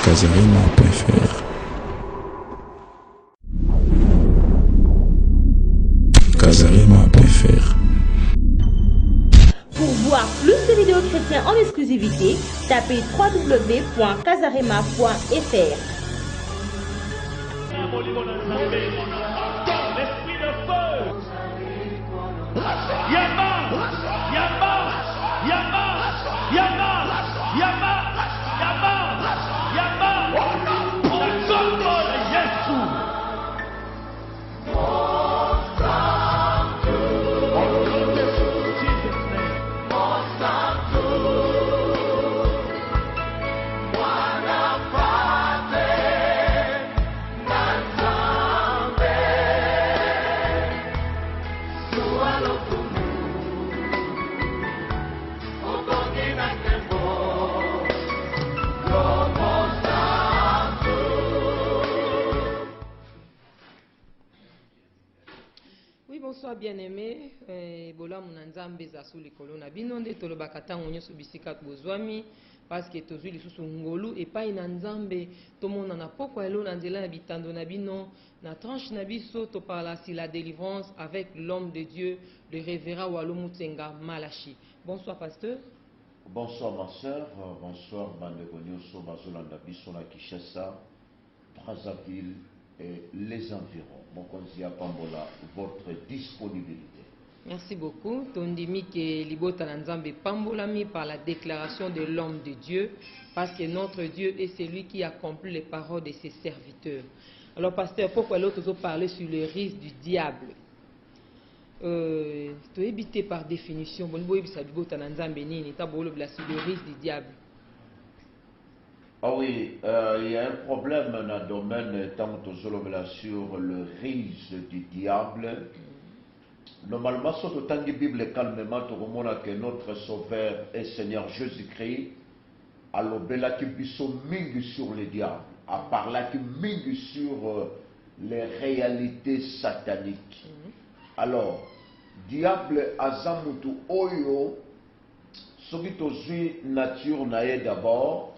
Kazarema.fr. Kazarema.fr. Pour voir plus de vidéos chrétiennes en exclusivité, tapez www.kazarema.fr. L'esprit de feu. Yama, Yama, Yama, Yama, Yama, Yama, Yama. Okomo Yesu. Bonsoir bien-aimés, bola munanzambe za sous likolo na bino nde tolobaka ntango nyonso bisika bozwami parce que tozwi lisusu ngolu epai na nzambe tomona na pokwa elo na nzela ya bitando na bino na tranche na biso topala si la délivrance avec l'homme de Dieu le révérend Walo Mutenga Malachi. Bonsoir pasteur. Bonsoir ma soeur, bonsoir bandeko nyonso bazolanda biso na Kinshasa, Brazzaville et les environs. Mokonzi ya pambola votre disponibilité. Merci beaucoup. Tondimi ke libota na nzambe pambolami par la déclaration de l'homme de Dieu, parce que notre Dieu est celui qui accomplit les paroles de ses serviteurs. Alors pasteur, pourquoi l'autre nous parler sur le risque du diable? Tu es évité par définition. Bon, le risque du diable. Ah oui, il y a un problème dans le domaine tant que sur le risque du diable. Normalement, sur le temps de la Bible, calmement, tout le monde que notre Sauveur et Seigneur Jésus-Christ a l'obéla qui biso mingi sur le diable, a parlé qui mingi sur les réalités sataniques. Alors, diable azamutu oyo, ce qui est nature naïe d'abord,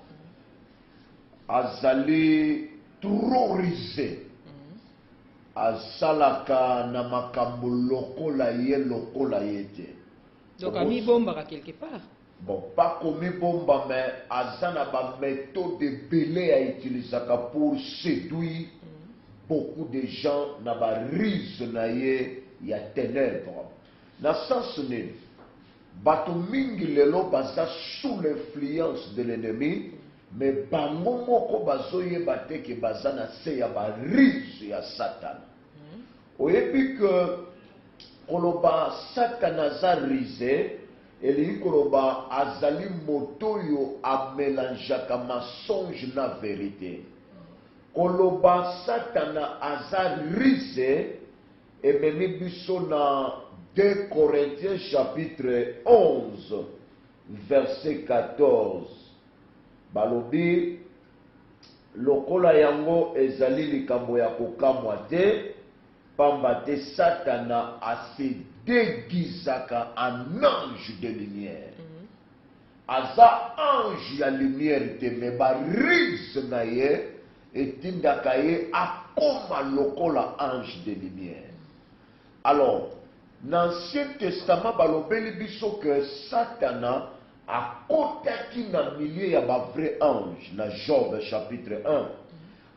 azali terrorisé asalaka na makambo lokola ye te. Donc ami bomba quelque part. Bon, pas comme bomba mais azana ba méthode de belé à utiliser pour séduire beaucoup de gens na ba rise na ye ya ténèbres. Na sens ne bato mingi lelo baza sous l'influence de l'ennemi. Mais bango moko bazoye bateke bazana se ya barize ya Satan. Oyebi que koloba Satan azarise eli koloba azali motoyo a mélangeaka mensonge na vérité. Koloba Satan azarise ememi biso na 2 Corinthiens chapitre 11 verset 14. Balobi lokola yango ezali likambo ya kokamwa te pamba te Satana ase déguisaka en ange de lumière. Aza ange ya lumière te me barise na ye etindaka ye akoma lokola ange de lumière. Alors, dans l'Ancien Testament balobeli biso que Satana a kotaki na milieu ya ba vrai ange na Job chapitre 1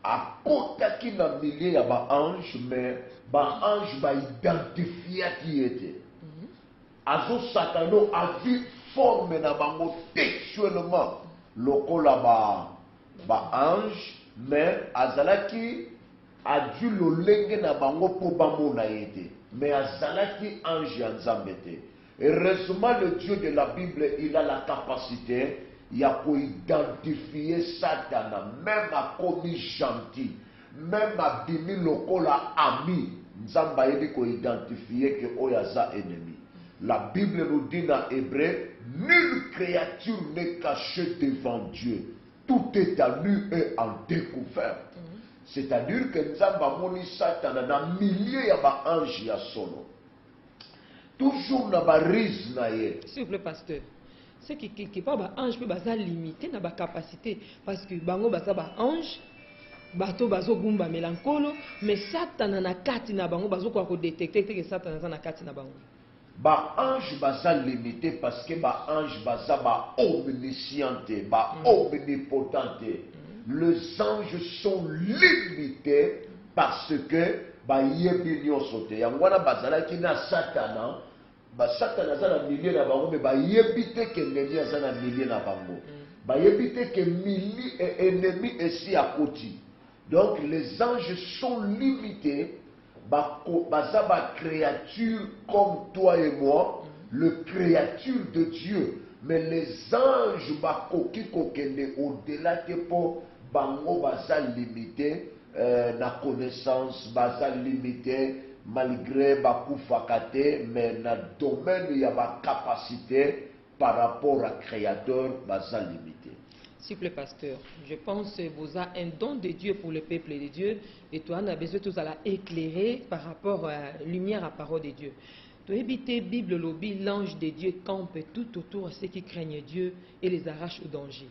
a kotaki na milieu ya ba ange mais ba ange ba identifié qui était azo Satano a vu forme na bango textuellement lokola ba ange mais azalaki a dû lolenge na bango po bamona yete mais azalaki ange ya Nzambe te. Heureusement, le Dieu de la Bible, il a la capacité, il a pour identifier Satan, même à commis gentil, même à bimi lokola ami, Nzamba yedi ko identifier que oyaza ennemi. La Bible nous dit dans Hébreu, nulle créature n'est cachée devant Dieu. Tout est à nu et en découverte. C'est-à-dire que Nzamba moni Satan dans milliers ya anges ya solo. Toujours na barise na ye. S'il vous plaît, pasteur. c'est que quelque part ba ange peut baza limité na ba capacité parce que bango baza ba ange bato bazo gumba melankolo mais Satan na kati na bango bazo ko détecter que Satan na kati na bango. Ba ange baza limité parce que ba ange baza ba omnisciente, ba omnipotente. Les anges sont limités parce que ba yebi nyonso te. Yangwana bazala ki na Satana, ba Satana za na milieu na bango mais ba yebi te ke neni za na milieu na bango. Ba yebi te ke mili et ennemi ici à côté. Donc les anges sont limités. Baza ba créature comme toi et moi, le créature de Dieu. Mais les anges bakoki kokende au-delà te po bango baza limité na connaissance, baza limité malgré bakufakate, mais na domaine ya ba capacité par rapport à créateur baza limité. S'il vous plaît, pasteur, je pense que vous avez un don de Dieu pour le peuple de Dieu et toi, on a besoin de tout ça éclairer par rapport à la lumière à la parole de Dieu. Tu éviter Bible lobby, l'ange de Dieu campe tout autour à ceux qui craignent Dieu et les arrache au danger.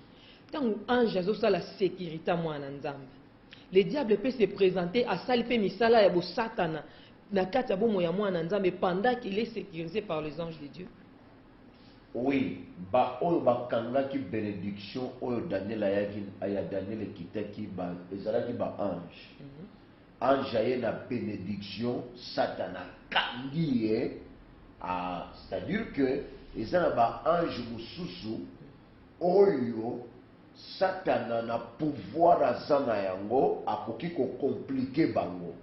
Quand l'ange a la sécurité à moi en Nzambe, le diable peut se présenter à Salpe Misala et Satana, na kati ya bomo ya moi en Nzambe pendant qu'il est sécurisé par les anges de Dieu. Oui, ba oyo bakanga ki bénédiction oyo Daniel aya Daniel kitaki ba ezalaki ba ange. Ange aye na bénédiction Satana kangi ye, c'est-à-dire que ezana ba ange mususu oyo Satana na pouvoir azana yango akoki ko compliquer bango.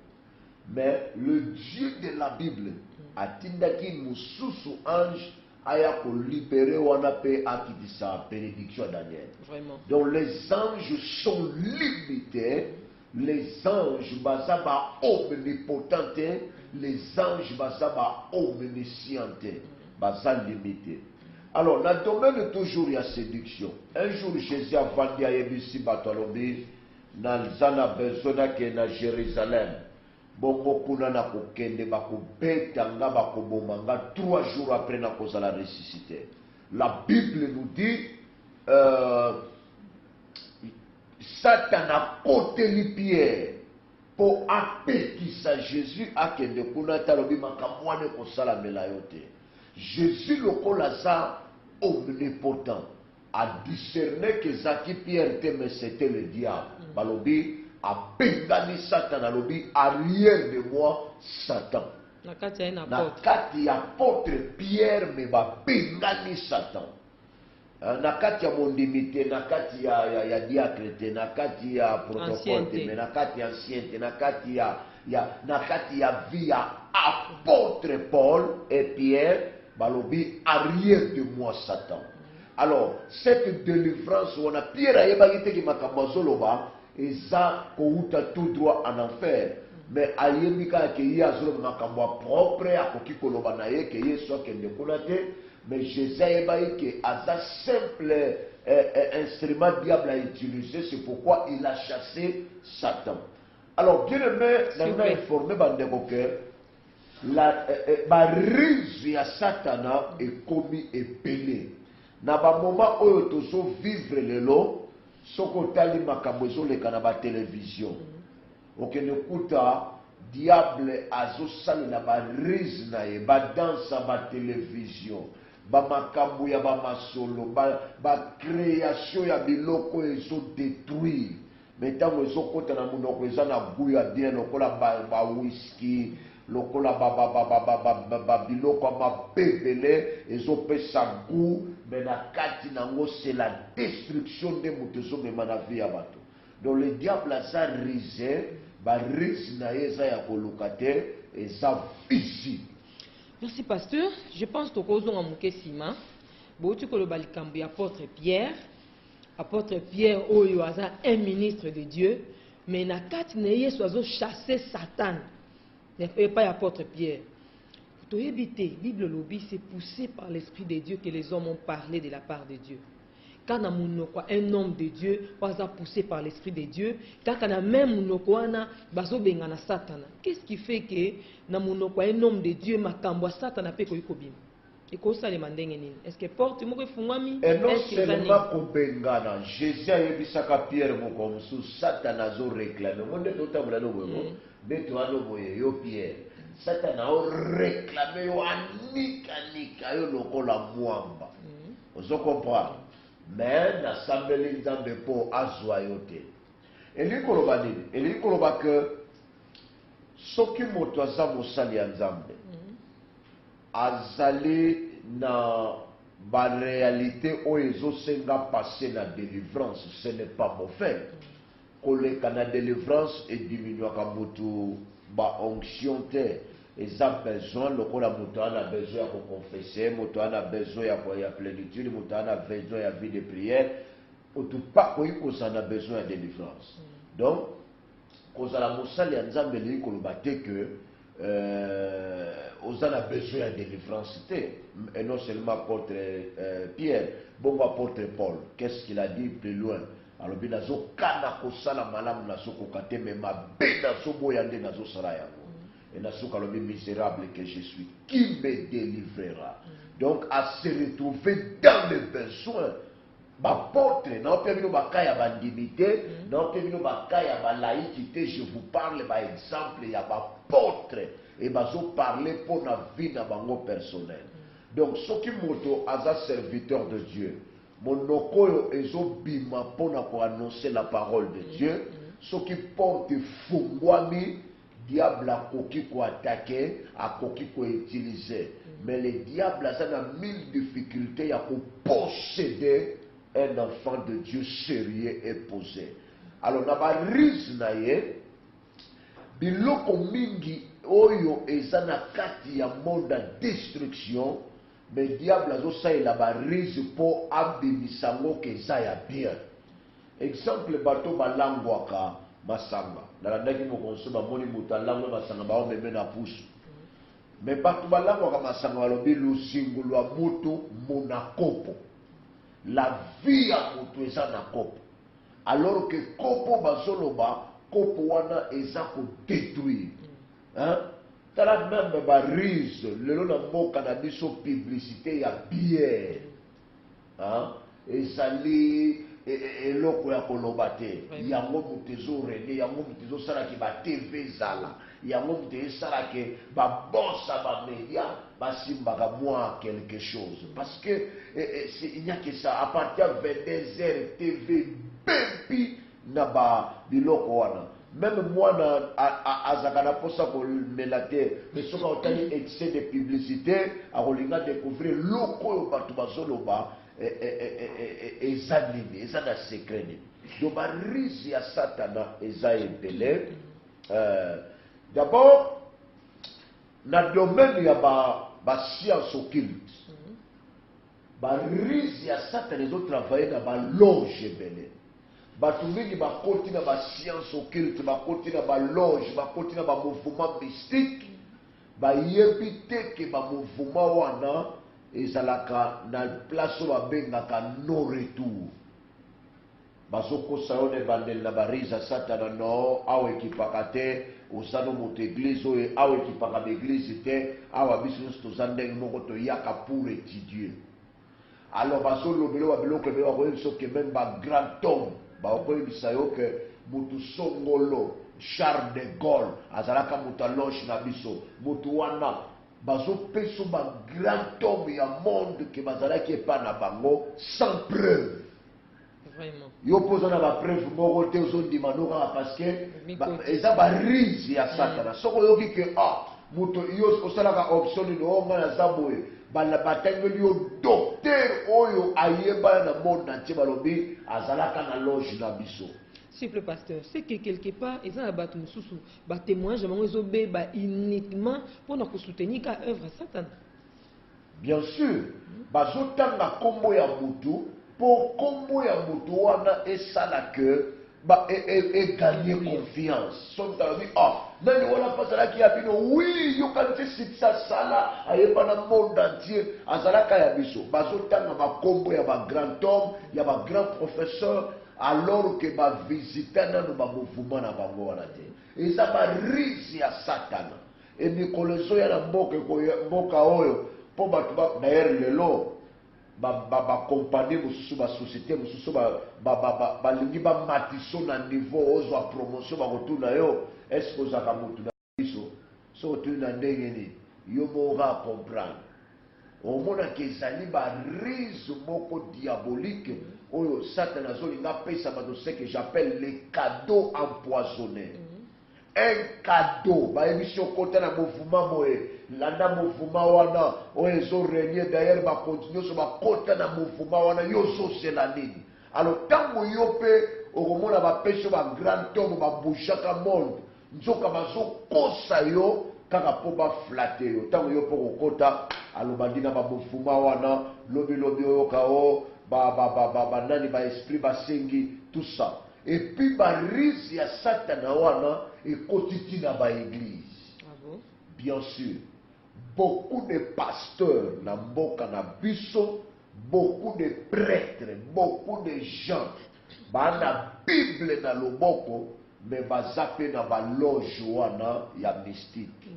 Mais le Dieu de la Bible atindaki mususu ange aya ko libérer wana pe akidisa bénédiction à Daniel. Vraiment. Donc les anges sont limités, les anges bazaba omnipotents, les anges bazaba omniscients, bazaba limités. Alors dans le domaine toujours il y a séduction. Un jour Jésus a vendu à Yébisi Batalobi, dans Zana Bezona qui est dans Jérusalem. Bongo kuna na kokende bakobeta nga bakobomanga 3 jours après na kozala ressuscité. La Bible nous dit Satan a koteli Pierre pour apekisa Jésus akende kuna talobi makamwane kosala melayote. Jésus lokola za omnipotent a discerné que Zaki Pierre était mais c'était le diable. Balobi a pengani Satan alobi arrière de moi Satan. Na kati ya Nakati ya apôtre Pierre me ba pengani Satan. Nakati ya mondimité, nakati ya diacre, nakati ya protocole, mais nakati ya ancienne, nakati ya vie ya apôtre Paul et Pierre balobi arrière de moi Satan. Alors cette délivrance on a Pierre ayebaki te ki makambo zoloba eza kouta tout droit en enfer, mais ayebika ke ye azolo makambo propre akoki koloba na ye ke ye so kende kuna te, mais Jésus ayebaki ke aza simple instrument diable à utiliser, c'est pourquoi il a chassé Satan. Alors bien aimé, on a informé bandeko que la ruse ya Satana est commis et pelé. Na ba moment oyo tozo vivre lelo soko tali makambo ezoleka na ba télévision. Okende kuta diable azosalela ba ruse na ye ba danse ba télévision. Ba makambo ya ba masolo ba création ya biloko ezo détruire. Mais tango ezokota na munoko eza na goût ya bien lokola ba whisky lokola biloko mapebele ezopesa goût, mais na kati nango c'est la destruction de moto ezomema na vie ya bato. Donc le diable aza risé ba risque na ye eza ya koluka te eza visible. Merci pasteur. Je pense que tokozonga moke sima bouti koloba likambo ya apôtre Pierre. Apôtre Pierre oyo aza un ministre de Dieu, mais na kati na yesu azo chasser Satan. Et pas apôtre Pierre. Pour éviter, Bible lobby, c'est poussé par l'Esprit de Dieu que les hommes ont parlé de la part de Dieu. Quand un homme de Dieu va poussé par l'Esprit de Dieu, quand on a même un Satan. Qu'est-ce qui fait que un homme de Dieu m'a camboua Satan a fait. ekosalema ndenge nini? Est-ce que porte moko efungwami? Et non Est-ce que eza nini? seulement kobengana, Jésus ayebisaka Pierre moko mosusu Satan azo réclamer. Mo nde totambola no boye, nde toano boye yo Pierre. Satan ao réclamer yo anika yo lokola mwamba. Ozo comprendre? Mais nasambeli nzambe po azwa yo te. Elingi koloba nini? Elingi koloba que soki moto aza mosali ya nzambe azali na ba réalité oyo ezosenga passé na délivrance, ce n'est pas mauvais. Koleka na délivrance ediminuaka moto ba onction te. Eza besoin lokola moto ana besoin ya koconfesser, moto ana besoin ya plénitude, moto ana besoin ya vie de prière. Otupa koyi kozana besoin ya délivrance. Donc kozala mosali ya nzambe elingi koloba te que oza na besoin ya délivrance te. Et non seulement apôtre Pierre, bon apôtre Paul, qu'est-ce qu'il a dit plus loin? Alors bien nazo kana kosala malamu nazo kokate mais mabe nazo boya nde nazo sala yango. Et nazo kalobi misérable que je suis, qui me délivrera? Donc à se retrouver dans le besoin. Bapôtre, non pas vino bakaya bandimité, non pas vino bakaya balaïcité, je vous parle par exemple, il y a bapôtre et bazo parler pour la vie dans bango personnel. Donc ce qui moto as serviteur de Dieu, mon okoyo ezo bima pour annoncer la parole de Dieu, ce qui porte fungwami, diable a koki ko attaquer, a koki ko utiliser, mais le diable a mille difficultés à posséder un enfant de Dieu sérieux et posé. Alors, na ba rise na ye, biloko mingi oyo eza na kati ya monde ya destruction, mais diable azo sa la ba rise po abimisa ngo ke eza ya bien. Exemple bato balangwaka masanga. Nalandaki mokonso bamoni moto alangwa masanga ba omeme na pusu. Mais bato balangwaka masanga balobi lusingu lwa moto monakopo. La vie à moto eza na kopo. Alors que kopo bazoloba, kopo wana eza ko détruire. Hein? Tala même ba rise, lelo na mboka na biso publicité ya bière. Hein? Ezali eloko ya koloba te. Yango moto ezorene, yango moto ezosala ki ba TV zala. Yango moto ezosala ki ba bossa ba media. Basimbaka moi quelque chose. Parce que il n'y a que ça. À partir de 22h, TV, bépi, naba, biloko wana. Même moi, azakana posa ko melate, mais ce qu'on a excès de publicité, à Rolinga découvrir loko yo batu bazoloba, ezanini, ezana secret. Donc, ma risque ya satana, eza ebele. D'abord, na domaine ya ba science occulte. Ba rise ya Satan les autres travailler dans ba loge belé. Ba tumiki ba koti na ba science occulte, ba koti na ba loge, ba koti na ba mouvement mystique. Ba yebite ke ba mouvement wana ezalaka na place ba bengaka no retour. Bazoko saone bandel na ba rise ya Satan no awe kipakate. Osano moto église oyo awe kipaka d'église te awa biso tozandeng moko to yaka pour étudier. Alors baso lobelo ba biloko be ba koyebiso ke même ba grand homme ba koyebisa yo ke mutu songolo Charles de Gaulle azalaka mutu alonge na biso mutu wana baso peso ba grand homme ya monde ke bazalaki epa na bango sans preuve. Vraiment. Yo posona ba preuve moko te ozondima noka parce que eza ba rise ya satana. Soko yoki ke muto yo osalaka option no ngana zaboye bala batangeli yo docteur oyo ayeba na monde entier balobi azalaka na loge na biso. S'il vous plaît, pasteur, c'est que quelque part, ils ont abattu un témoignage, ils ont uniquement pour nous soutenir qu'à œuvre Satan. Bien sûr, bazotanga kombo ya mutu pour kombo ya mutu wana esala que et gagner confiance. Son dit nani wana pasala ki abino oui yo kanite sitsa sala ayeba na monde entier azalaka ya biso bazotanga ba kombo ya ba grand homme ya ba grand professeur alors que ba visiter na ba mouvement na bango wana te eza ba rise ya satana et mikolozo ya na mboka oyo pour d'ailleurs lelo ba compagnie mususu ba société mususu ba lingi ba matiso na niveau ozo a promotion ba kotuna yo est-ce que za kamutu na biso so tu na ndenge ni yo mora comprendre au mona kezali ba rise moko diabolique oyo Satan azolinga pesa ba ce que j'appelle les cadeaux empoisonnés. Un cadeau ba émission côté na mouvement moye landa mouvement wana oyo zo régner d'ailleurs ba continuer so ba côté na mouvement wana yo so c'est la nini alors tango yo pe okomona ba pêche ba grand homme ba bouchaka monde nzoka bazo kosa yo kaka po ba flatter yo tango yo po kokota alobandi na ba mouvement wana lobi oyo kao ba nani ba esprit ba sengi tout ça et puis ba risque ya Satan wana et quotidien dans l'église. Ah bon? Bien sûr. Beaucoup de pasteurs na mboka na biso, beaucoup de prêtres, beaucoup de gens, na Bible na loboko, mais bazape na ba loge wana ya mystique.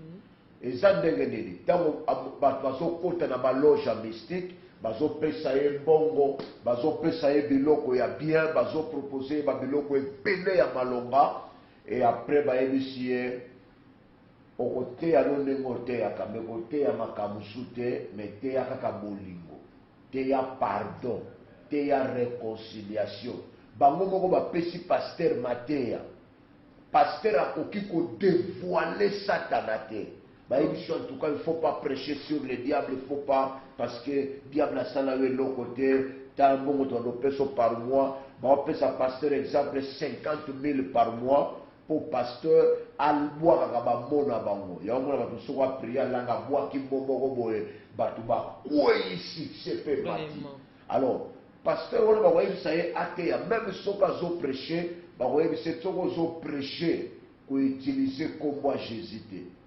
Eza ndenge nini? Tango bazo kota na ba loge ya mystique, bazo pesa ye bongo, bazo pesa ye biloko ya bien, bazo proposer ba biloko epele ya malonga. Et après, bah, monsieur, au côté à l'onengoté, à kamegoté, à makamusute, mais te à kakabolingo, te à pardon, te à réconciliation. Bango moko ba pesi pasteur Matéa. Pasteur a koki ko dévoiler Satanate. Bah, émission, en tout cas, il ne faut pas prêcher sur le diable, il ne faut pas, parce que diable a salarié de l'autre côté, t'as un bon peso par mois, bah, on peut sa pasteur, exemple, 50 000 par mois. Pour pasteur alboa kaba mona bango ya ngona ba so prier langa boa ki bombo boye batu ba ko ici c'est fait partie alors pasteur on va voir ça est athée même so ka zo prêcher ba voir c'est so zo prêcher ko utiliser comme moi Jésus.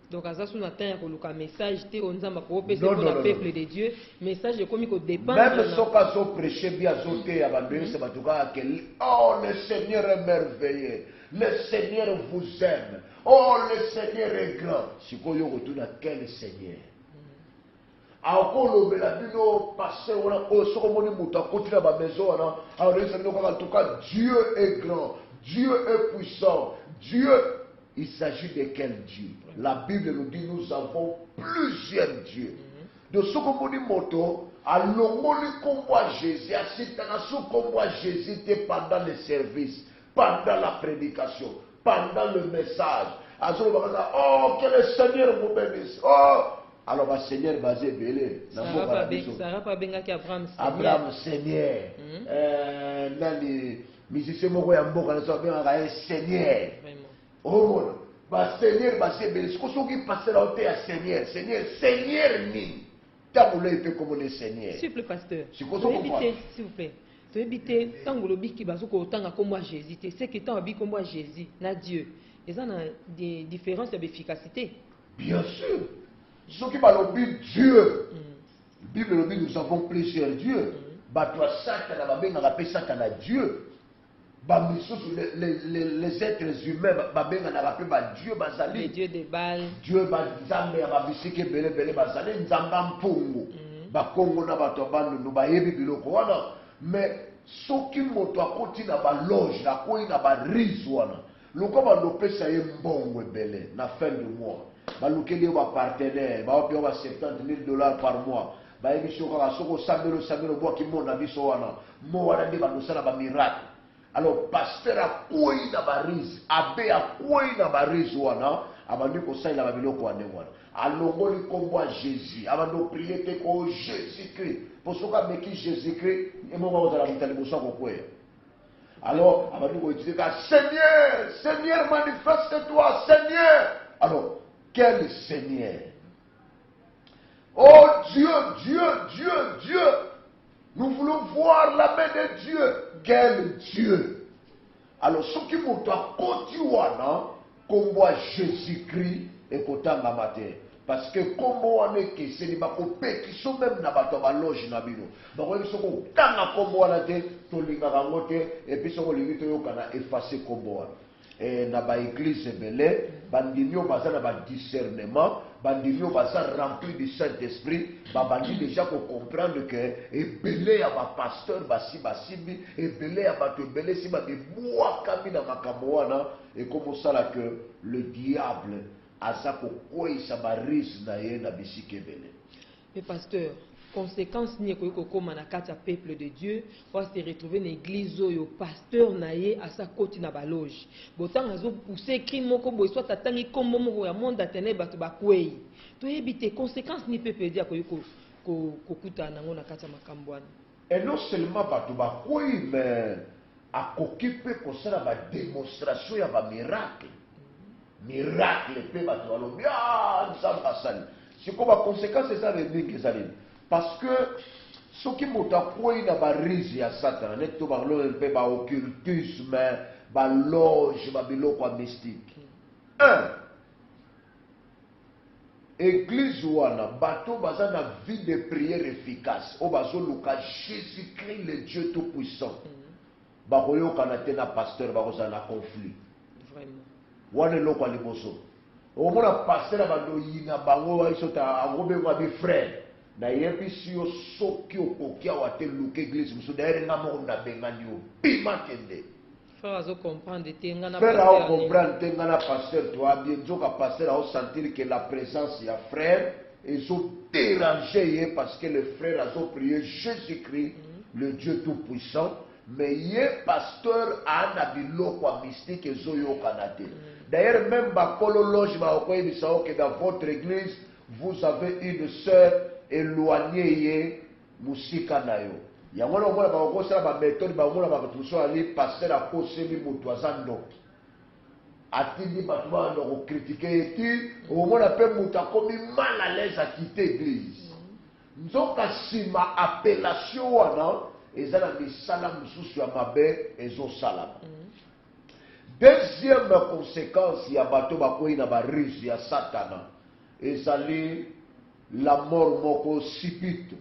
Donc à ça on attend ya koluka message te onzamba ko pese pour le peuple de Dieu message comme ko dépend même so ka zo prêcher bien zo te ya ba c'est batuka que oh le Seigneur est merveilleux. Le Seigneur vous aime. Oh, le Seigneur est grand. Si vous retournez à quel Seigneur? Encore le belabino passé, on a aussi comme on est continué à la maison. En tout cas, Dieu est grand. Dieu est puissant. Dieu, il s'agit de quel Dieu? La Bible nous dit nous avons plusieurs dieux. De ce que vous dites, moto, à l'ongoli combo Jésus, à Sitanasu combo Jésus pendant le service. Pendant la prédication, pendant le message. Oh, que le Seigneur vous bénisse. Oh, alors le Seigneur va se béler. Sarah pas benga ki Abraham Seigneur. Abraham Seigneur. Nani musicien moko ya mboka na so benga Seigneur. Oh, ba Seigneur va se béler. Ce qui passe là au Seigneur, Seigneur, Seigneur ni. Tabule il fait comme le Seigneur. S'il vous plaît pasteur. S'il vous plaît. Tu veux tant que le qui baso ko tanga comme moi Jésus, c'est que tant comme moi Jésus, na Dieu. Et ça a des différences d'efficacité. Bien sûr. Ce qui va l'objet Dieu. La Bible nous dit nous avons plusieurs dieux. Bah toi Satan va bien rappeler Satan à Dieu. Bah les êtres humains va bien rappeler bah Dieu bazali. Les dieux de Baal. Dieu ba nzambe ya babisike bele bele bazali nzamba mpungu. Ba Kongo na bato bandu no ba yebi biloko wana. Mais soki moto akoti na ba loge akoyi na ba rise wana loko ba lopesa ye mbongo ebele na fin de mois balukeli ba partenaire ba opi ba $70,000 par mois ba emission kaka soko sabelo bwa ki mona biso wana mo wana ndi ba dosala ba miracle alors pasteur akoyi na ba rise abe akoyi na ba rise wana abandi ko saila ba biloko wana alongoli kombo ya Jésus abando prier te ko Jésus Christ pour ce qu'a méki Jésus Christ et moi on va la monter le sang quoi alors abandi ko utiliser Seigneur Seigneur manifeste-toi Seigneur alors quel Seigneur oh Dieu Dieu Dieu Dieu nous voulons voir la main de Dieu quel Dieu alors ce qui monte à côté wana kombo ya Jésus Christ et kotanga matin parce que kombo wana ke seli bako peki so même na bato ba loge na bino bako biso ko tanga kombo wana te to linga kango te et puis so ko lingi to yokana effacer kombo wana et na ba église belé bandimio bazana ba discernement bandimio baza rempli du Saint-Esprit, babandi déjà pour comprendre que ebele ya ba pasteur basi basimbi, ebele ya bato ebele si ba de bwakami na makambo wana et comme ça que le diable aza ko kwesa ba risque na ye na bisika ebele. Mais pasteur, conséquence ni ekokoma na kati ya peuple de Dieu, on va se retrouver dans l'église oyo pasteur na ye asa koti na baloge. Botang azo pousser crime moko boy soit tatangi kombo moko ya monde atene bato bakwei. To ebite conséquence ni peuple dia ko kuta nango na kati ya makambo wana. Et non seulement bato bakwei mais akoki pe kosala ba démonstration ya ba miracle. Miracle pe bato balobi nzambe asali. Siko ba conséquence eza mingi ezali. Parce que ce qui m'a appris dans la rise à Satan, net to parlo pe ba occultisme, ba loge, ba biloko mystique. Église wana bato baza na vie de prière efficace. O bazo luka Jésus-Christ le Dieu tout puissant. Ba koyo kana tena pasteur ba koza na conflit. Vraiment. Wana loko liboso. O mona pasteur ba do yina bango wa isota agobe wa bi frère. Na yebi si yo soki okoki awa te luka église musu d'ailleurs nga mo na bengani yo bima kende. Frère azo comprendre te ngana Frère a comprendre te ngana pasteur toi bien nzoka pasteur a sentir que la présence ya frère ils ont dérangé parce que le frère a prié Jésus-Christ le Dieu tout puissant mais ye pasteur a na biloko mystique ezoyo kanate. D'ailleurs même ba kolologe ba okoyebisa que dans votre église vous avez une sœur éloignée ye musika na yo. Yango na mona ba okosala ba méthode ba mona ba tuso ali passer a koseli mutu azando. Atindi bato ba ndo critiquer eti o mona pe mutu akomi mal à l'aise à quitter église. Nzoka sima appellation wana ezala misala mususu ya mabe ezo salama. Deuxième conséquence ya bato bakoyi na ba ruse ya Satana ezali la mort moko subite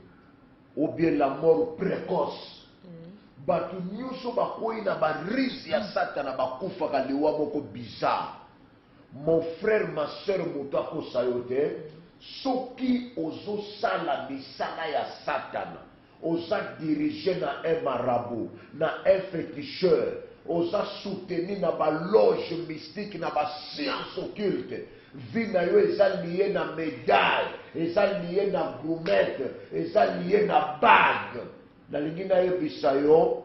ou bien la mort précoce. Bato nyuso bakoyi na ba ruse ya Satana bakufaka liwa moko bizarre. Mon frère, ma soeur, moto akosayo te soki ozo sala misala ya Satana oza dirigé na un marabout, na un féticheur, oza soutenu na ba loge mystique, na ba science occulte. Vie na yo eza lié na médaille, eza lié na gourmette, eza lié na bague. Na lingi na yebisa yo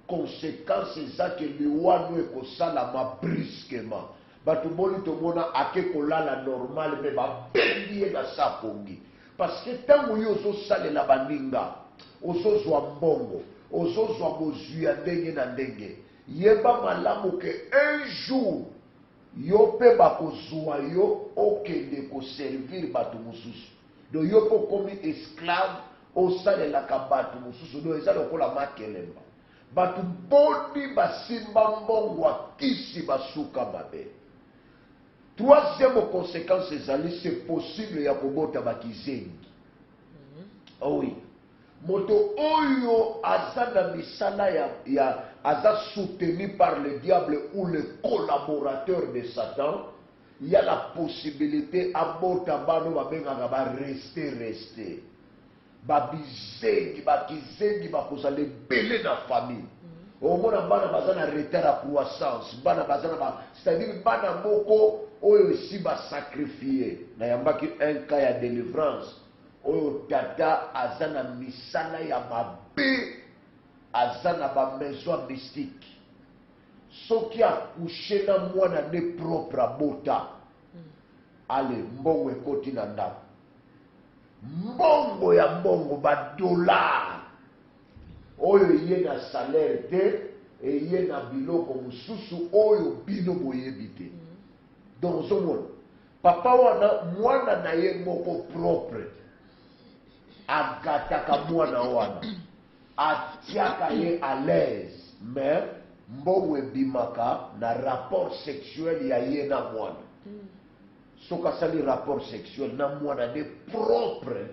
conséquence eza ke liwano ekosalama brusquement. Bato boli tomona ake kolala normal me babendi ye na sapongi. Parce que tango yo ozosalela baninga ozozwa mbongo ozozwa bozwi ya ndenge na ndenge yeba malamu ke un jour yo pe bakozwa yo okende koservir bato mosusu do yo po komi esclave osalelaka bato mosusu do eza lokola makelemba bato boni basimba mbongo akisi basuka mabe. Troisième conséquence ezali c'est possible ya kobota bakizengi. Oh oui. Moto oyo aza na misala ya aza soutenu par le diable ou le collaborateur de Satan, il y a la possibilité à bota bano babengaka ba rester. Babizengi bakizengi bakozala ebele na famille. Au moins bana baza na retard à croissance, bana baza na c'est-à-dire bana moko oyo si ba sacrifier na yambaki un cas ya délivrance oyo tata azana misala ya mabe azana ba maison mystique soki akouche na mwana ne propre abota ale mbongo ekoti na ndako mbongo ya mbongo ba dollar oyo ye na salaire te eye na biloko mosusu oyo bino boyebi te. Donc somon papa wana mwana na ye moko propre agataka mwana wana atiaka ye à l'aise mais mbongo ebimaka na rapport sexuel ya ye na mwana soki asali rapport sexuel na mwana nde propre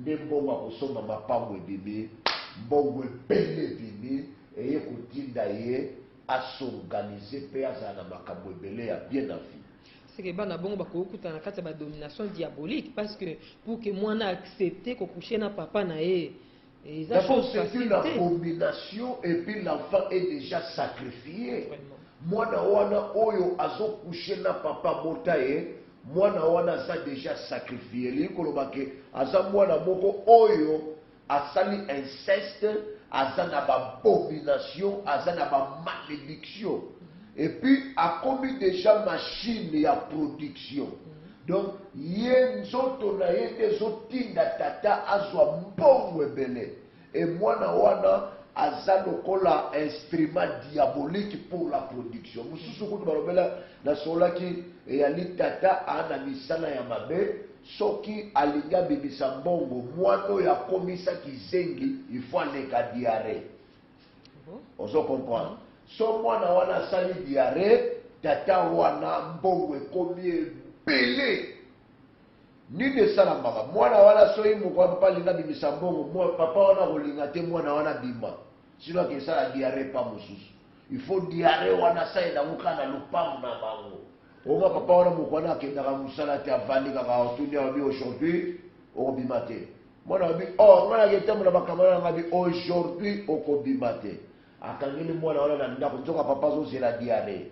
nde mbongo akosomba mapango ebimi mbongo ebele ebimi eye kotinda ye asorganize mpe azala na makambo ebele ya bien na vie. c'est que bana bongo bakokuta na kati ya domination diabolique parce que pour que moi na accepter ko coucher na papa na ye d'abord c'est une abomination et puis l'enfant est déjà sacrifié. Mwana wana oyo azo coucher na papa motaye mwana wana aza déjà sacrifié likoloba ke aza mwana moko oyo asali inceste aza na babomination aza na bamalédiction et puis a commis déjà machine ya production. Donc ye nzoto na ye te zotinda tata azwa mbongo ebele et mwana wana aza lokola instrument diabolique pour la production. Mususu kutu balobela na solaki eyali tata ana misala ya mabe soki alinga bibisa mbongo mwana oyo akomisaki zengi il faut aleka diarrhée. Ozo comprendre? So mwana wana asali diarrhée tata wana mbongo ekomi ebele nini esalambaka mwana wana soki moko papa alinga bibisa mbongo papa wana kolinga te mwana wana bima sino akesala diarrhée pa mosusu il faut diarrhée wana sayedango kaka na lopango na bango oma papa wana moko wana akendaka mosala te avandi kaka otuni abi aujourd'hui okobima te mwana abi mwana aketambola bakamana nanga bi aujourd'hui okobima te akangeli mwana wana na ndako nzoka papa azozela diarrhée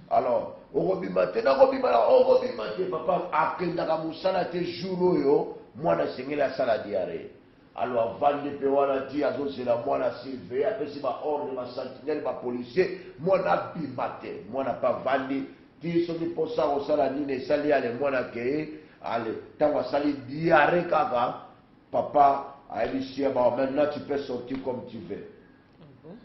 alors okobima te nakobima na okobima te papa akendaka mosala te jour oyo mwana asengeli asala diarrhée. Alors avandi pe wana ti azozela mwana surveille apesi baordre basentinelle bapolicier mwana abima te mwana pa vandi ti soki mposa kosala nini esali ale mwana keye ale ntango asali diarrhée kaka papa ayebisi ye maintenant tu peux sortir comme tu veux.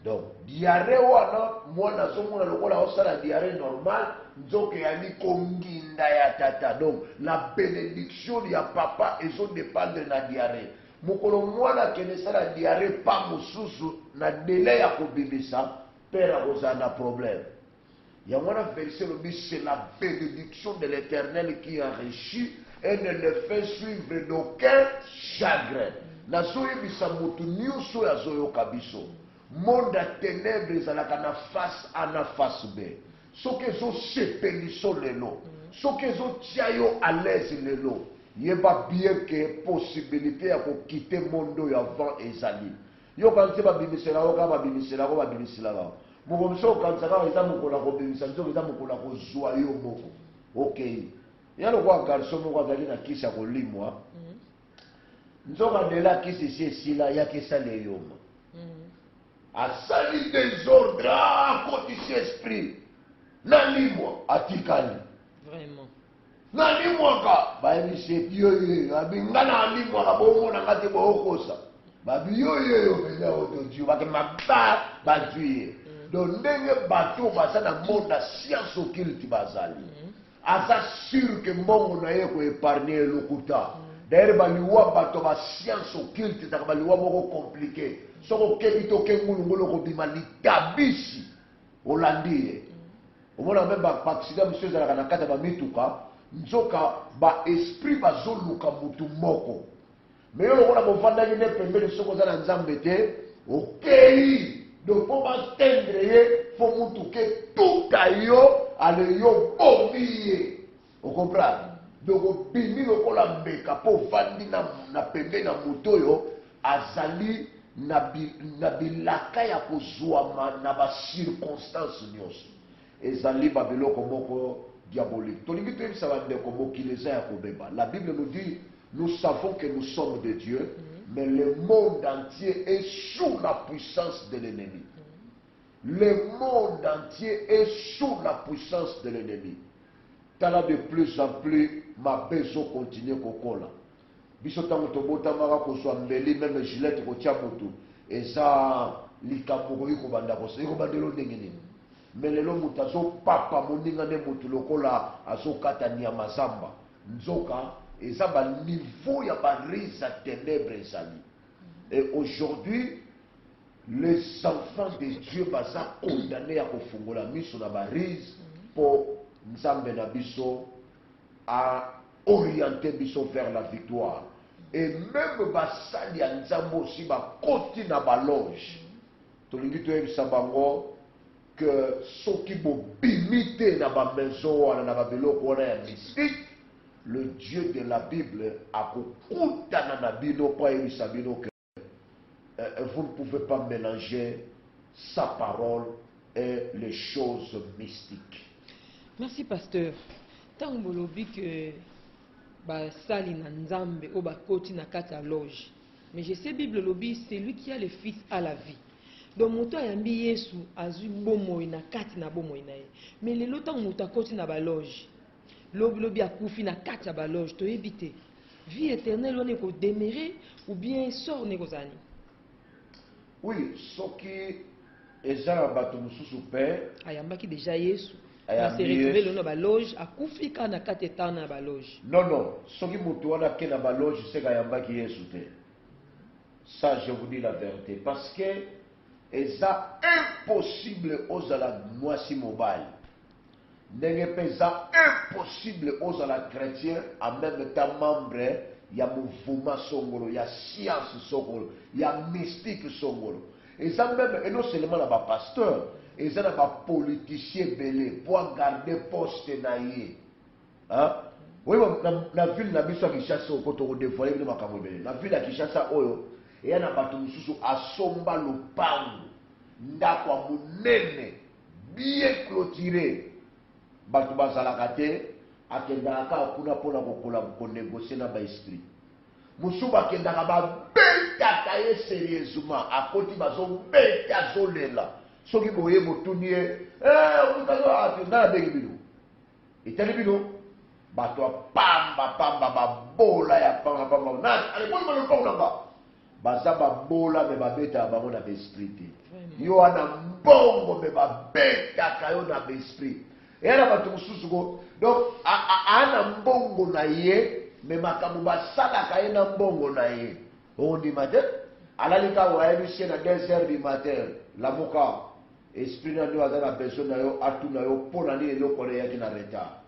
Donc diarrhée wana mwana azomona lokola osala diarrhée normale nzoka eyali konginda ya tata. Donc la bénédiction ya papa ezodépendre na diarrhée. Mokolo mwana akende sala diarrhée pa mosusu na délai ya kobimisa père akozala na problème. Ya mwana verset lobi c'est la bénédiction de l'Éternel qui enrichit et ne le fait suivre d'aucun chagrin. Nazoyebisa motu nyonso oyo azoyoka biso monde ya ténèbre ezalaka na face A na face B. Soki ezosepeliso lelo soki ezotia yo à l'aise lelo yeba bien que possibilité ya kokite monde oyo avant ezali yo kanisi babimisela yo kaka babimisela ko babimiselaka moko mosu okanisa kaka eza mokolo ya kobimisa nzoka eza mokolo ya kozwa yo moko okei ya lokola garso moko azali na kisi ya kolimwa nzoka ndela kisi esi esila yaki esala eyoma asali désordre akotisi esprit nalimwa atikali Vraiment. nalimwaka bayebisi epi yoyo abinga nalimwaka bomona te bookosa babi yoyoyo pena otodio bakemaba bazwi ye donc ndenge bato baza na monde ya science occulte bazali aza sûr ke mbongo na ye koépargne elokuta d'ailleurs baliwa bato ba science occulte ezaka baliwa moko compliqué soko okebi toke ngulungulu okobima litabisi olandi ye omona mpe baaccident mosusu ezalaka na kati ya bamituka nzoka baesprit bazoluka mutu moko me yo lokola bovandaki nde pembeni soki oza na nzambe te okei donc mpo batendre ye fo mutuke tuta yo ale yo bomi ye okomprendre donc obimi lokola mbeka mpo ovandi na pembeni na moto oyo azali na bilaka ya kozwama na bacirconstance nyonso ezali babiloko moko diabolique. Tolingi toyebisa bandeko mokili eza ya kobeba. La Bible nous dit nous savons que nous sommes de Dieu mais le monde entier est sous la puissance de l'ennemi. Le monde entier est sous la puissance de l'ennemi. Tala de plus en plus ma bezo continue kokola. Biso tango tobotamaka kozwa mbeli même gilette kotia motu eza likambo koyi kobanda kosa ekobandelo ndenge nini mais lelo moto azopapa moninga nde motu lokola azokata nyama zamba nzoka eza baniveau ya barise ya ténèbre ezali. Et aujourd'hui les enfants de Dieu baza condamné ya kofungola miso na barise po nzambe na biso a orienté biso vers la victoire. Et même basali ya nzambe aussi bakoti na baloge tolingi toyebisa bango que ceux qui vont bimiter dans ma maison, dans ma biloko, dans mystique, le Dieu de la Bible a beaucoup que vous ne pouvez pas mélanger sa parole et les choses mystiques. Merci, pasteur. Tant que basali na nzambe o bakoti na kati ya loge. Mais je sais Bible lobby, c'est lui qui a le fils à la vie. Donc moto ayambi Yesu azui bomoi na kati na bomoi na ye. Mais lelo tant moto akoti na ba loge. Lobi akufi na kati ya ba loge to ebite. Vie éternelle on est ko demeurer ou bien sort ne kozani. Oui, ce qui est à bato mususu père ayambaki déjà Yesu. Ayambi Se retrouver Yesu. le ba loge akufi ka na kati etana ba loge. Non, ce qui mutu wana ke na baloge c'est kayambaki Yesu te. Ça je vous dis la vérité parce que c'est impossible aux ala mwasi mobile. Ndenge pesa impossible aux ala chrétien en même temps membre ya mouvement songolo, ya science songolo, ya mystique songolo. Et ça même, et non seulement là bas pasteur, et ça là bas politicien belé pour garder poste naïe. Hein? Oui, la ville na biso Kinshasa au koto dévoiler le makambo belé. La ville à Kinshasa oyo, et ya na batu mususu asomba lupango, ndako ya munene, bien clôturé. Batu bazalaka te akendaka kuna pona kokola ko négocier na ba esprit musuba akendaka babetaka ye sérieusement akoti bazobeta zolela soki boye motuni ye omutazo atenda bengi bino etali bino bato pamba babola ya pamba na aliponi malopango nanga baza babola me babeta bango na baesprit te yo ana mbongo me babetaka yo na baesprit. Et là, donc, ana mbongo na ye, mais makambo basalaka ye na mbongo na ye. On dit matin, alalika wa émission à 2h du matin, la moka, esprit na nous a besoin na yo, atu na yo, pour l'année et le Coréen qui n'a retard.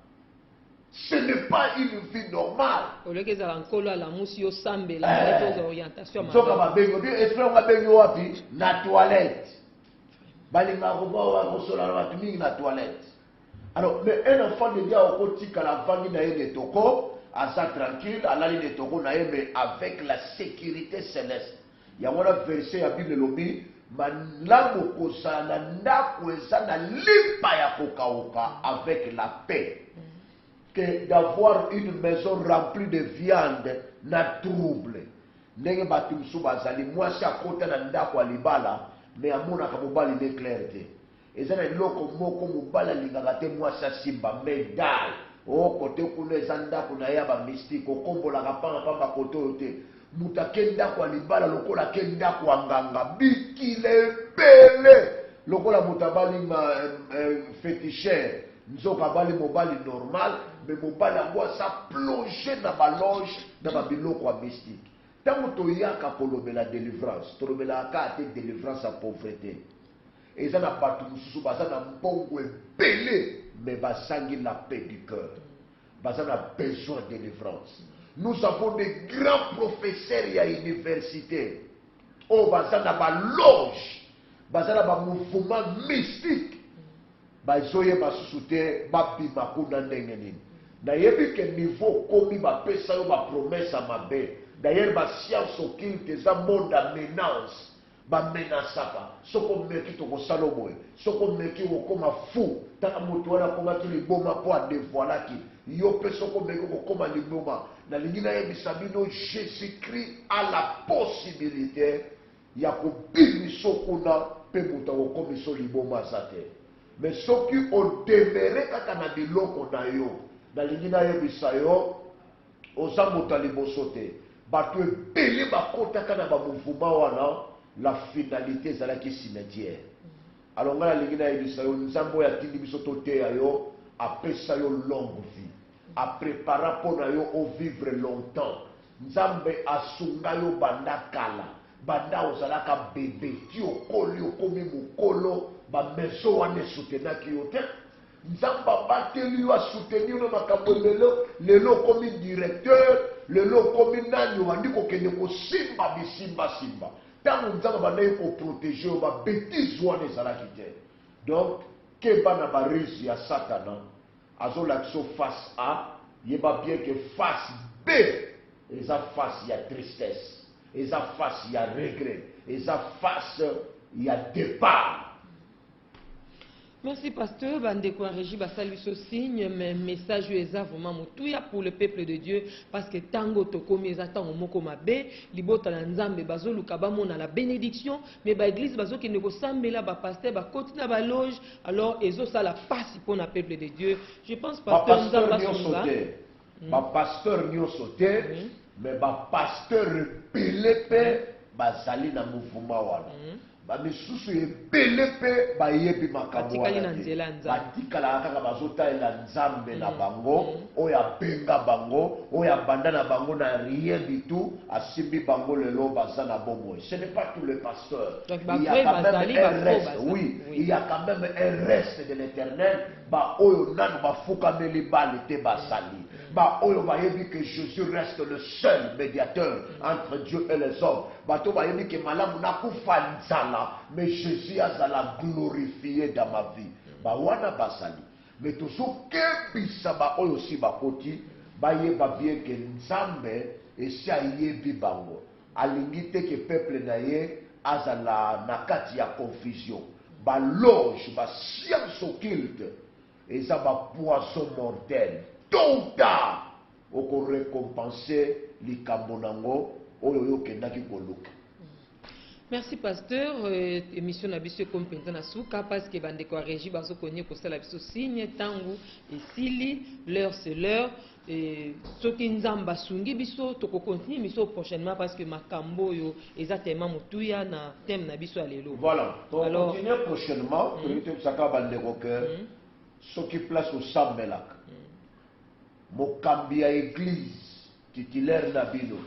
Ce n'est pas une vie normale. Au lieu que ça encore la mousse yo sambe la les orientations. Donc, ma bengo, esprit on va bengo wapi na toilette. Balinga robo wa kosola wa tumi na toilette. Alors, mais un enfant de Dieu au quotidien, la famille n'a pas de toko, à ça tranquille, à la ligne de toko, mais avec la sécurité céleste. Il y a un verset à la Bible lobby, manlango kosana ndako ezana lipa ya kokaoka avec la paix. Que d'avoir une maison remplie de viande n'a trouble. Nenge batumsu bazali, moi si à côté na ndako alibala, mais à mon akamobali n'éclairte. Et ça n'est loko moko mobala lingaka te mwasa simba médaille o kote kuna ezanda kuna ya ba mystique okombola kapanga pamba koto te mutakenda kwa libala lokola kenda kwa nganga bikile pele lokola mutabali ma féticheur nzoka bali mobali normal mais mobali angwa sa plonger dans ba loge dans ba biloko mystique tango toyaka kolobela délivrance tolobela ka te délivrance à pauvreté. Et ça n'a pas tout sous ça n'a bon belé mais basangi la paix du cœur. Ça a besoin de délivrance. Nous avons des grands professeurs à l'université. Oh, ça n'a pas loge. Ça n'a pas mouvement mystique. Bazoye basouté babima kuna ndengeni. D'ailleurs que niveau comme ba pesa yo ba promesse à ma bé. D'ailleurs ba science occulte ça monde à menace. Ba menasaka soko meki to ko saloboy soko meki ko koma fou ta moto wana koma ki liboma po a dévoiler ki yo pe soko meki ko koma liboma na lingina ye bisabino Jésus-Christ a la possibilité ya ko bimi sokuna pe moto ko komiso liboma sate mais soki o demere kaka na biloko na yo na lingina ye bisayo oza moto liboso te bato ebele bakota kana ba mouvement wana. La finalité c'est la qui cimetière. Alors on a nzambo ya tindi biso tote yo apesa yo longue vie. A préparer pour yo au vivre longtemps. Nzambe asunga yo banda kala. Banda ozalaka bébé ti okoli okomi mukolo ba meso wane soutenaki yo te. Nzamba bateli yo a soutenir no makambo lelo komi directeur, lelo komi nani wandi ko kende ko simba bisimba simba. Tant que nous avons protéger, on va bêtise ou on est à la quitter. Donc, keba na barise ya Satana, azolakso face A, yeba bien que face B, eza face ya tristesse, eza face ya regret, eza face ya départ. Merci pasteur, bandeko en régie basali biso signe mais message eza vraiment motuya pour le peuple de Dieu parce que tango tokomi eza tango moko mabe libota na nzambe bazoluka bamona la bénédiction mais ba église bazokende kosambela ba pasteur ba koti na ba loge alors ezosala pasi pour na peuple de Dieu. Je pense pasteur nzambe basonga ba pasteur nyonso te mais ba pasteur repelé pe bazali na mouvement wana. Bamisusu ebele pe bayebi makambo wana batikala kaka bazotalela nzambe na bango oyo abenga bango oyo abanda na bango na rien du tout asimbi bango lelo baza na bomoi. Ce n'est pas tous les pasteurs. Il y a quand même un reste, oui, il y a quand même un reste de l'éternel ba oyo nanu bafukameli bale te basali ba oyo bayebi que Jésus reste le seul médiateur entre Dieu et les hommes. Bato bayebi que malamu nakufa nzala mais Jésus azala glorifié dans ma vie. Ba wana basali. Mais toujours kebisa ba oyo si bakoti bayeba bien que nzambe esi ayebi bango. Alingi te que peuple na ye azala na kati ya confusion. Ba loge ba science occulte et ça va poisson mortel. Tôt ou tard, on peut récompenser les Kambonango, oyo kendaki koluka. Merci pasteur, émission na biso kompenta na suka parce que bandeko a régi bazo konye ko sala biso signe tangu et sili l'heure c'est l'heure et ce qui nzamba sungi biso to ko continuer biso prochainement parce que makambo yo exactement mutuya na thème na biso alelo. Voilà. Donc alors continuer prochainement pour que saka bandeko que ce qui place au Sambelak. Mokambi à église titulaire na bino.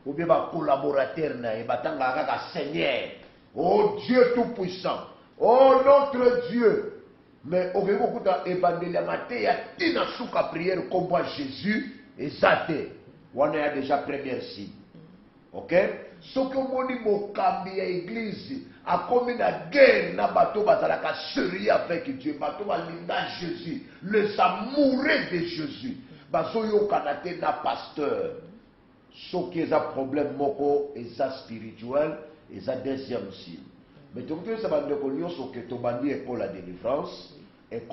Ou bien ba collaborateur na e batanga kaka Seigneur. Oh Dieu tout puissant. Oh notre Dieu. Mais au niveau kuta ebandeli amate ya tina suka prière comme moi Jésus et zate. On a déjà première signe. OK? Ce que moni mokambi à église a commis la guerre na bateau bazalaka sérieux avec Dieu. Bateau balinda Jésus. Les amoureux de Jésus. Baso yo kanate na pasteur. Ce qui est un problème moko est spirituel et un deuxième signe. Mais donc ça va nous connaître ce que tu bandi école la délivrance est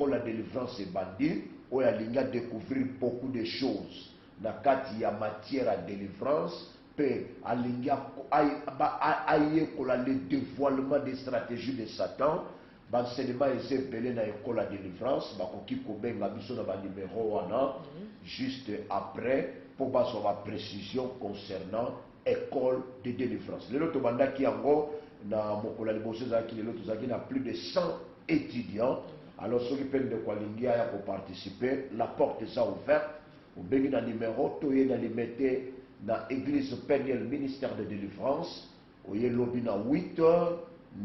bandi où il y a découvrir beaucoup de choses. Na kati ya matière à délivrance peut alinga aïe le dévoilement des stratégies de Satan. L'enseignement est appelé dans l'école de délivrance. Bakoki kobenga biso na ba numéro wana juste après pour avoir la précision concernant l'école de délivrance. Le lot banda ki yango na mokola liboso za ki le lot za ki na plus de 100 étudiants. Alors ceux qui peuvent de kwalingia ya pour participer, la porte est ouverte. Au bengi na numéro toye na limité na église Peniel ministère de délivrance. Oye lobi na 8h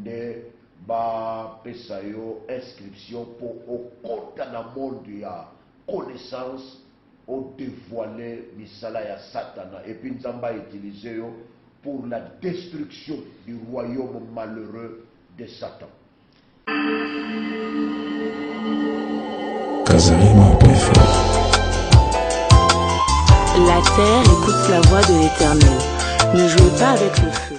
de ba pesa yo inscription pour au kota na monde ya connaissance au dévoiler misala ya Satana et puis nzamba utiliser yo pour la destruction du royaume malheureux de Satan. La terre écoute la voix de l'Éternel. Ne jouez pas avec le feu.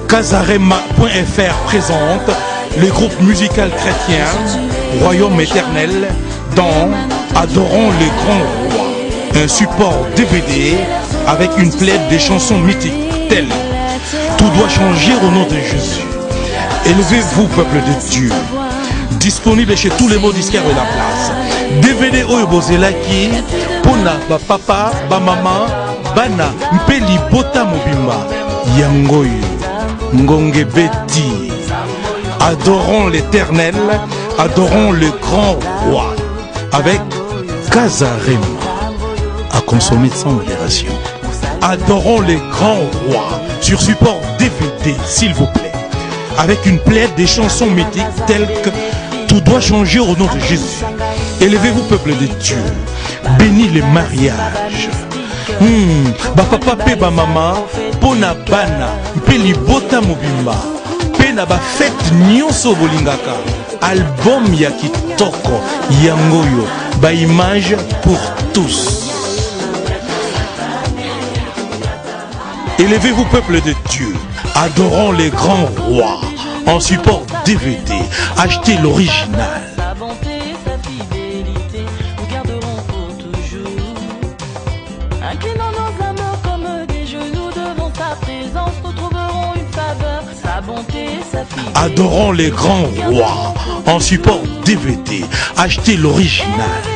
Casarema.fr présente le groupe musical chrétien Royaume éternel dans Adorons le grand roi, un support DVD avec une plaide de chansons mythiques telles Tout doit changer au nom de Jésus, Élevez-vous, peuple de Dieu. Disponible chez tous les mots disquaires de la place. DVD Oyo Bozelaki, Pona, ba papa, ba maman, Bana, Mpeli Bota Mobimba, Yangoyo, Ngonge Betty. Adorons l'Éternel, adorons le grand roi. Avec Kazarema, à consommer sans modération. Adorons les grands rois sur support DVD, s'il vous plaît. Avec une plaide des chansons mythiques telles que Tout doit changer au nom de Jésus. Élevez-vous, peuple de Dieu. Bénis les mariages. Papa pe ba mama, pona bana, pe libota mobimba. Pe na ba fête nyonso bolingaka. Album ya kitoko, yangoyo, ba image pour tous. Élevez-vous, peuple de Dieu. Adorons les grands rois. En support DVD, achetez l'original. Sa bonté, sa fidélité, nous garderons pour toujours. Inclinant nos âmes comme des genoux devant sa présence, nous trouverons une faveur. Sa bonté, sa fidélité. Adorons les grands rois. En support DVD, achetez l'original.